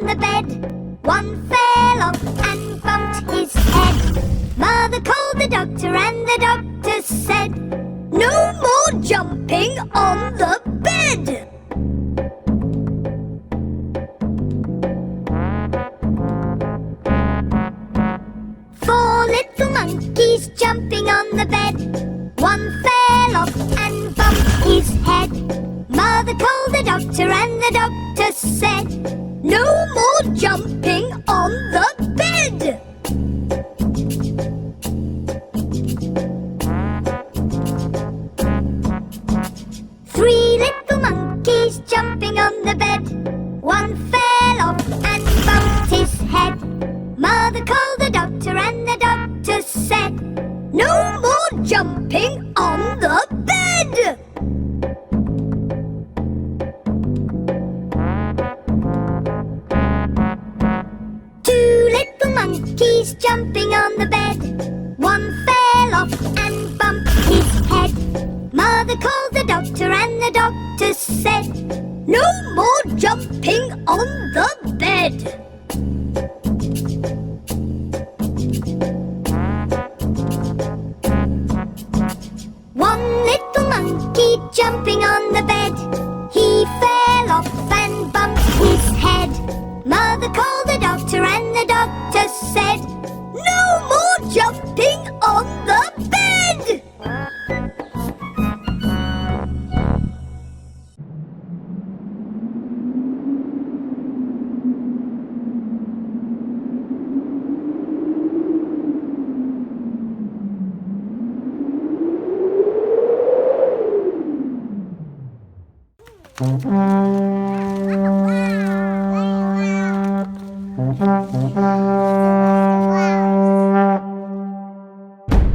on the bed. One fell off and bumped his head. Mother called the doctor and the doctor said, "No more jumping on the bed." Four little monkeys jumping on the bed. One fell off and bumped his head. Mother called the doctor and the doctor said, "No more jumping on the bed." Three little monkeys jumping on the bed. One fell off and bumped his head. Mother called the doctor and the doctor said, "No more jumping on the bed." Two little monkeys jumping on the bed. One fell off and bumped his head. Mother called the doctor and the doctor said, "No more jumping on the bed." One little monkey jumping on the bed. He fell off and bumped his head. Mother called the doctor and the doctor said, "No more jumping on the bed."